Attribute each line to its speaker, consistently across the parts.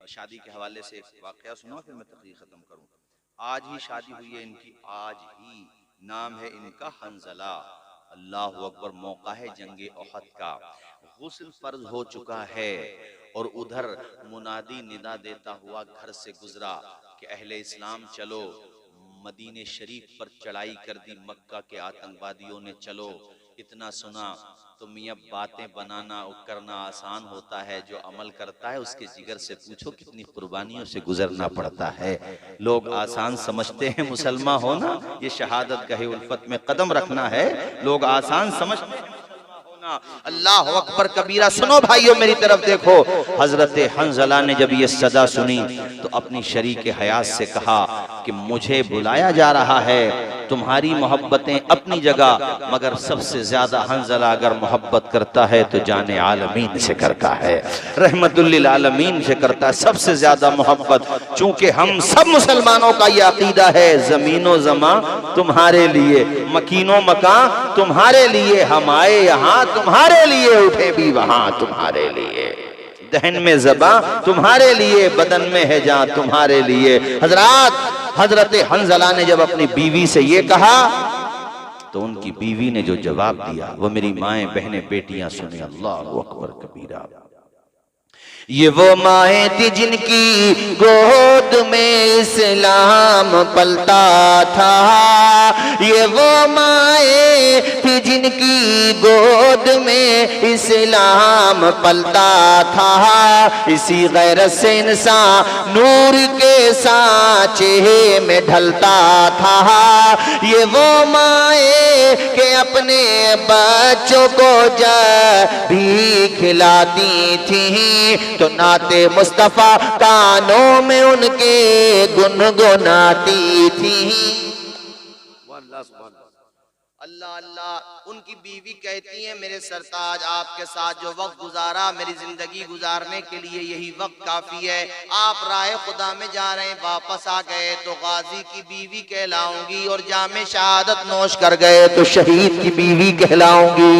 Speaker 1: और शादी के हवाले से एक वाकया सुनो फिर मैं तकरीर खत्म करूं। आज ही शादी हुई है इनकी, आज ही। नाम है इनका हंजला। अल्लाह अकबर। मौका है जंगे ओहद का, गुस्ल फर्ज हो चुका है और उधर मुनादी निदा देता हुआ घर से गुजरा कि अहले इस्लाम चलो, मदीने शरीफ पर चढ़ाई कर दी मक्का के आतंकवादियों ने, चलो। इतना सुना तो मियाँ बातें बनाना और करना आसान होता है, जो अमल करता है उसके जिगर से पूछो कितनी कुर्बानियों से गुजरना पड़ता है। लोग आसान समझते हैं मुसलमान होना, ये शहादत गहे उल्फत में कदम रखना है। लोग आसान समझते हैं अल्लाह अकबर कबीरा। सुनो भाइयों मेरी तरफ देखो, हजरत हंजला ने जब ये सदा सुनी तो अपनी शरीक हयात से कहा कि मुझे बुलाया जा रहा है, तुम्हारी मोहब्बतें अपनी जगह, मगर सबसे ज्यादा हंजला अगर मोहब्बत करता है तो जाने आलमीन से करता है, रहमतुल्लिल आलमीन से करता है सबसे ज्यादा मोहब्बत। चूंकि हम सब मुसलमानों का ये अकीदा है, जमीनो जमा तुम्हारे लिए, मकीनो मकान तुम्हारे लिए, हम आए यहाँ तुम्हारे लिए, उठे भी वहां तुम्हारे लिए, दहन में ज़बा तुम्हारे लिए, बदन में है जान तुम्हारे लिए। हजरत हंजला ने जब अपनी बीवी से ये कहा तो उनकी बीवी ने जो जवाब दिया वो मेरी माएं बहनें बेटियां सुने। अल्लाह अकबर कबीरा। ये वो माएँ थी जिनकी गोद में इस्लाम पलता था, ये वो माएँ थी जिनकी गोद में इस्लाम पलता था, इसी गैरत से इंसान नूर के सांचे में ढलता था। ये वो माएँ के अपने बच्चों को जब भी खिलाती थी तो नाते मुस्तफा कानों में उनके गुनगुनाती थी। अल्लाह अल्लाह। उनकी बीवी कहती है मेरे सरताज आपके साथ जो वक्त गुजारा, मेरी जिंदगी गुजारने के लिए यही वक्त काफी है। आप राह खुदा में जा रहे हैं, वापस आ गए तो गाजी की बीवी कहलाऊंगी, और जामे शहादत नोश कर गए तो शहीद की बीवी कहलाऊंगी,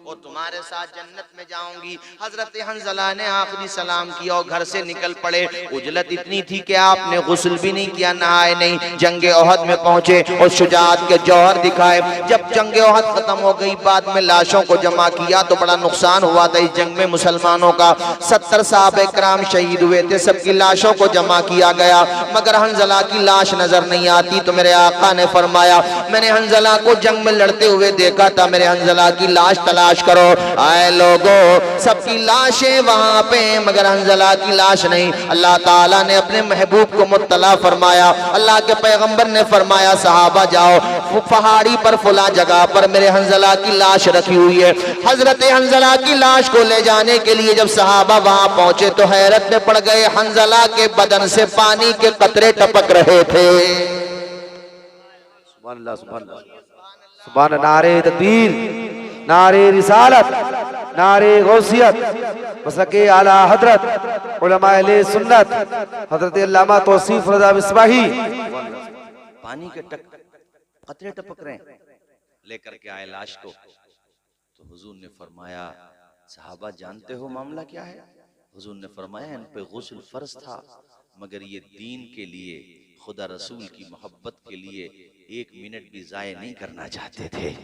Speaker 1: और तुम्हारे साथ जन्नत में जाऊंगी। हजरत हंजला ने आखिरी सलाम किया और घर से निकल पड़े। उजलत इतनी थी कि आपने गुस्ल भी नहीं किया, नहाए नहीं। जंगे ओहद में पहुंचे और शुजाअत के जौहर दिखाए। जब जंगे ओहद खत्म हो गई, बाद में लाशों को जमा किया तो बड़ा नुकसान हुआ था इस जंग में मुसलमानों का। 70 साहबे कराम शहीद हुए थे, सबकी लाशों को जमा किया गया, मगर हंजला की लाश नजर नहीं आती। तो मेरे आका ने फरमाया मैंने हंजला को जंग में लड़ते हुए देखा था, मेरे हंजला की लाश तलाश करो। आए लोगों, सबकी लाशें वहां पे, मगर हंजला की लाश नहीं। अल्लाह ताला ने अपने महबूब को मुत्तला फरमाया। अल्लाह के पैगंबर ने फरमाया सहाबा जाओ पहाड़ी पर फुला जगह पर मेरे हंजला की लाश रखी हुई है। हजरत हंजला की लाश को ले जाने के लिए जब सहाबा वहां पहुंचे तो हैरत में पड़ गए। हंजला के बदन से पानी के कतरे टपक रहे थे। सुभान अल्लाह, सुभान अल्लाह, सुभान। नारे तकबीर, नारे रिसालत, नारे गौसियत, मसलके आला हजरत उलमाए अहले सुन्नत हजरत अल्लामा तौसीफ रज़ा मिसबाही। पानी के कतरे टपक रहे हैं, लेकर के आए लाश को। तो हुजूर ने फरमाया सहाबा जानते हो मामला क्या है? हुजूर ने फरमाया इन पे गुस्ल फर्ज था, मगर ये दीन के लिए, खुदा रसूल की मोहब्बत के लिए 1 मिनट भी ज़ाय नहीं करना चाहते थे।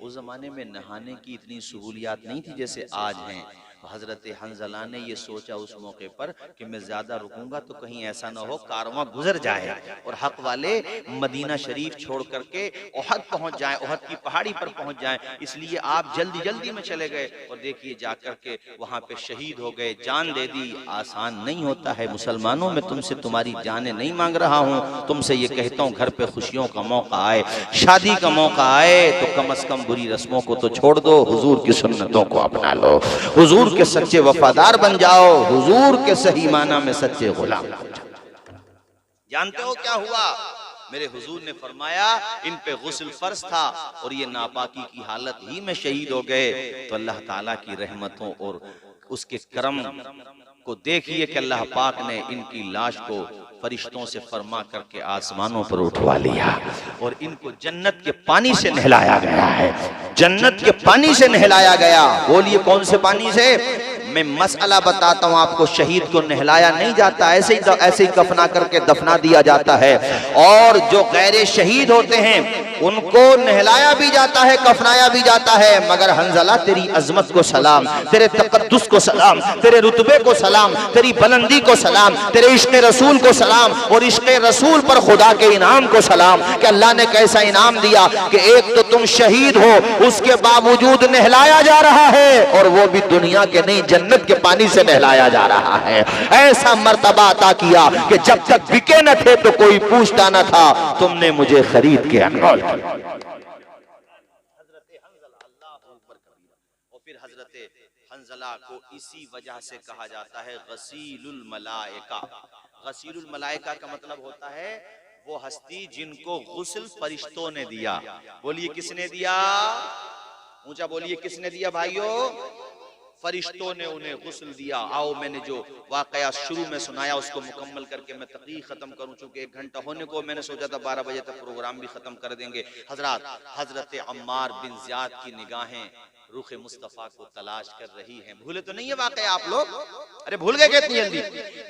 Speaker 1: उस ज़माने में नहाने की इतनी सहूलियात नहीं थी जैसे आज हैं। हजरत हंजला ने ये सोचा उस मौके पर कि मैं ज्यादा रुकूंगा तो कहीं ऐसा ना हो कारवां गुजर जाए और हक वाले मदीना शरीफ छोड़ करके ओहद पहुंच जाएं, ओहद की पहाड़ी पर पहुंच जाएं। इसलिए आप जल्दी जल्दी में चले गए और देखिए जाकर के वहां पे शहीद हो गए, जान दे दी। आसान नहीं होता है मुसलमानों, में तुमसे तुम्हारी जानें नहीं मांग रहा हूँ, तुमसे ये कहता हूँ घर पे खुशियों का मौका आए, शादी का मौका आए तो कम से कम बुरी रस्मों को तो छोड़ दो, हुजूर की सुन्नतों को अपना लो, हुजूर के सच्चे वफादार बन जाओ, हुजूर के सही माना में सच्चे गुलाम। जानते हो क्या हुआ? मेरे हुजूर ने फरमाया इन पे गुस्ल फर्ज था और ये नापाकी की हालत ही में शहीद हो गए। तो अल्लाह ताला की रहमतों और उसके करम को देखिए कि अल्लाह पाक ने इनकी लाश को फरिश्तों से फरमा करके आसमानों पर उठवा लिया और इनको जन्नत के पानी से नहलाया गया है, जन्नत के पानी से नहलाया गया। बोलिए कौन से पानी से? मैं मसला बताता हूँ आपको, शहीद को नहलाया नहीं जाता, ऐसे ही कफना करके दफना दिया जाता है। और जो गैर शहीद होते हैं उनको नहलाया भी जाता है, कफनाया भी जाता है। मगर हंजला तेरी अजमत को सलाम, तेरे तकद्दुस को सलाम, तेरे रुतबे को सलाम, तेरी बुलंदी को सलाम, तेरे इश्क़ रसूल को सलाम, और इश्क़ रसूल पर खुदा के इनाम को सलाम कि अल्लाह ने कैसा इनाम दिया कि एक तो तुम शहीद हो, उसके बावजूद नहलाया जा रहा है, और वो भी दुनिया के नहीं जन्नत के पानी से नहलाया जा रहा है। ऐसा मर्तबा अता किया कि जब तक बिके न थे तो कोई पूछता न था, तुमने मुझे खरीद के अनमोल किया। और फिर हजरत हंजला को इसी वजह से कहा जाता है गसीलुल मलाइका। गसीलुल मलाइका का मतलब होता है वो हस्ती जिनको गुस्ल फरिश्तों ने दिया। बोलिए किसने दिया? ऊंचा बोलिए किसने दिया भाइयों? फरिश्तों ने उन्हें गुस्ल दिया। आओ मैंने जो वाकया शुरू में सुनाया उसको मुकम्मल करके मैं तकरीर खत्म करूं, चूंकि 1 घंटा होने को, मैंने सोचा था 12 बजे तक प्रोग्राम भी खत्म कर देंगे। हजरत अम्मार बिन ज़ियाद की निगाहें रुख मुस्तफ़ा को तलाश कर रही हैं। भूले तो नहीं है वाकया आप लोग? अरे भूल गए कितनी जल्दी?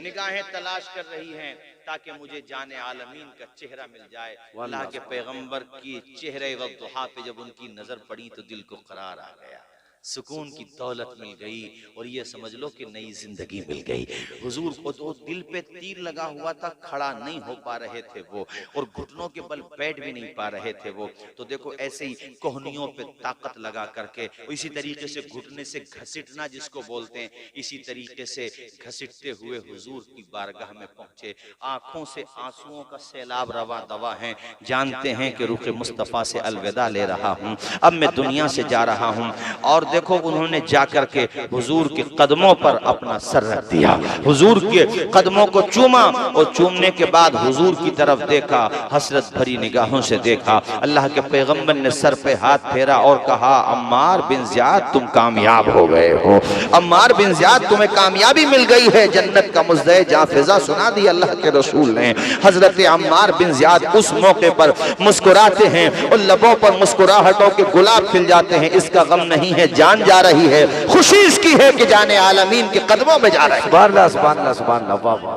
Speaker 1: निगाहें तलाश कर रही हैं ताकि मुझे जाने आलमीन का चेहरा मिल जाए। अल्लाह के पैगंबर की चेहरे वद्दुहा पे जब उनकी नजर पड़ी तो दिल को करार आ गया, सुकून की दौलत मिल गई, और ये समझ लो कि नई जिंदगी मिल गई। हुजूर को तो दिल पे तीर लगा हुआ था, खड़ा नहीं हो पा रहे थे वो, और घुटनों के बल बैठ भी नहीं पा रहे थे वो। तो देखो ऐसे ही कोहनियों पे ताकत लगा करके, इसी तरीके से घुटने से घसीटना जिसको बोलते हैं, इसी तरीके से घसीटते हुए हुजूर की बारगाह में पहुंचे। आंखों से आंसुओं का सैलाब रवा दवा है, जानते हैं कि रुख मुस्तफ़ा से अलविदा ले रहा हूँ, अब मैं दुनिया से जा रहा हूँ। और देखो उन्होंने जाकर के हुजूर के कदमों पर अपना सर रख दिया, हुजूर के कदमों को चूमा, और चूमने के बाद हुजूर की तरफ देखा, हसरत भरी निगाहों से देखा। अल्लाह के पैगंबर ने सर पे हाथ फेरा और कहा, अम्मार बिन ज़ियाद तुम कामयाब हो गए हो, अम्मार बिन ज़ियाद तुम्हें कामयाबी मिल गई है, जन्नत का मुज़्ज़े जाफ़िज़ा सुना दी अल्लाह के रसूल ने। हजरत अम्मार बिन ज़ियाद उस मौके पर मुस्कुराते हैं और लबों पर मुस्कुराहटों के गुलाब खिल जाते हैं। इसका गम नहीं है, जान जा रही है, खुशी इसकी है कि जाने आलमीन के कदमों में जा रहे हैं।
Speaker 2: सुभान अल्लाह, सुभान अल्लाह, सुभान अल्लाह, वाह वाह।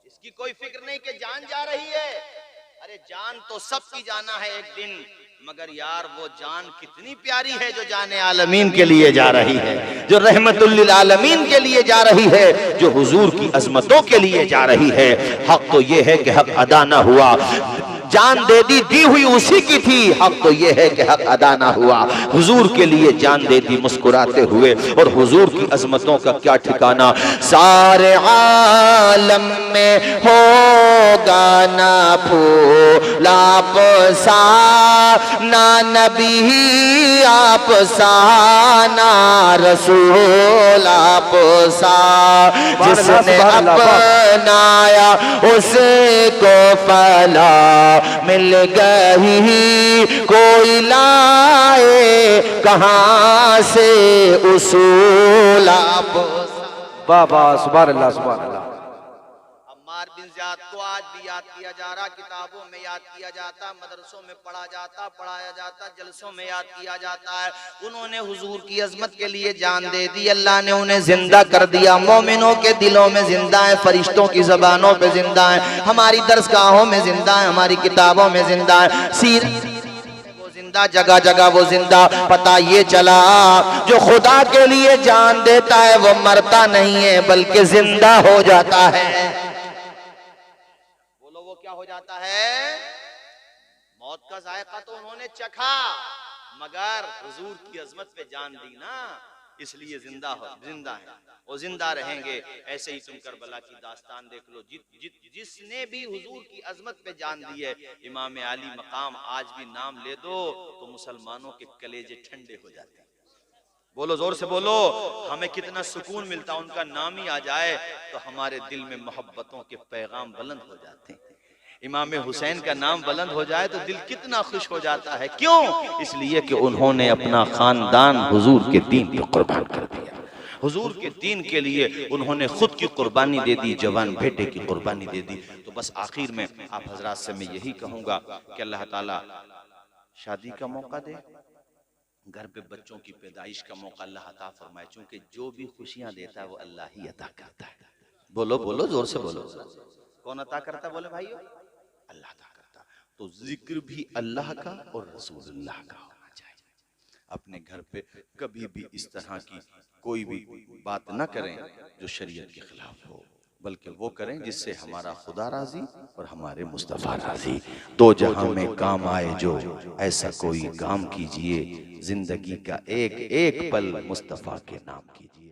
Speaker 1: इसकी कोई फिक्र नहीं कि जान जा रही है। अरे जान तो सबकी जाना है एक दिन, मगर यार वो जान कितनी प्यारी है जो जाने आलमीन के लिए जा रही है, जो रहमतुल लिल आलमीन के लिए जा रही है, जो हुजूर की अजमतों के लिए जा रही है। हक तो ये है कि हक अदा ना हुआ, जान दी हुई उसी की थी। हक तो ये है कि हक अदा ना हुआ, हुजूर के लिए जान दे दी मुस्कुराते हुए। और हुजूर की अजमतों का क्या ठिकाना, सारे आलम में होगा ना फूल आप सा, ना नबी आप सा, ना रसूल आप सा, जिसने अपनाया उसको फला मिल गई, कोई लाए कहां से उसूल आप।
Speaker 2: बाबा सुभान अल्लाह, सुभान अल्लाह।
Speaker 1: अम्मार बिन ज़ियाद को आज भी याद किया जा रहा, किताबों में याद किया जाता, मदरसों में पढ़ा जाता, पढ़ाया जाता, जलसों में याद किया जाता है। उन्होंने हुजूर की अजमत के लिए जान दे दी, अल्लाह ने उन्हें जिंदा कर दिया। मोमिनों के दिलों में जिंदा है, फरिश्तों की जबानों पे जिंदा है, हमारी दरसगाहों में जिंदा है, हमारी किताबों में जिंदा है, जिंदा, जगह जगह वो जिंदा। पता ये चला जो खुदा के लिए जान देता है वो मरता नहीं है बल्कि जिंदा हो जाता है। बोलो वो क्या हो जाता है? मौत का जायका तो उन्होंने चखा, मगर हुजूर की अजमत पे जान दी ना, इसलिए जिंदा है और जिंदा रहेंगे। ऐसे ही तुम करबला की दास्तान देख लो, जिसने भी हुजूर की अजमत पे जान दी है, इमाम आली मकाम आज भी नाम ले दो तो मुसलमानों के कलेजे ठंडे हो जाते हैं। बोलो जोर से बोलो, हमें कितना सुकून मिलता, उनका नाम ही आ जाए तो हमारे दिल में मोहब्बतों के पैगाम बुलंद हो जाते हैं। इमाम हुसैन का नाम बुलंद हो जाए तो दिल कितना खुश हो जाता है। क्यों? इसलिए कि उन्होंने अपना खानदान हुजूर के दीन पे कुर्बान कर दिया, हुजूर के दीन के लिए उन्होंने खुद की कुर्बानी दे दी, जवान बेटे की कुर्बानी दे दी। तो बस आखिर में आप हजरात से मैं यही कहूंगा कि अल्लाह ताला शादी का मौका दे, घर पे बच्चों की पैदाइश का मौका अल्लाह अता फरमाए, चूंकि जो भी खुशियां देता है वो अल्लाह ही अता करता है। बोलो बोलो, जोर से बोलो, कौन अता करता है? बोले भाइयों, अल्लाह अता करता। तो जिक्र भी अल्लाह का और रसूलुल्लाह का होना चाहिए। अपने घर पे कभी भी इस तरह की कोई भी बात ना करें जो शरीयत के खिलाफ हो, बल्कि वो करें जिससे हमारा खुदा राजी और हमारे मुस्तफ़ा राजी। दो जहां में काम आए जो, ऐसा कोई काम कीजिए, जिंदगी का एक एक पल मुस्तफ़ा के नाम कीजिए।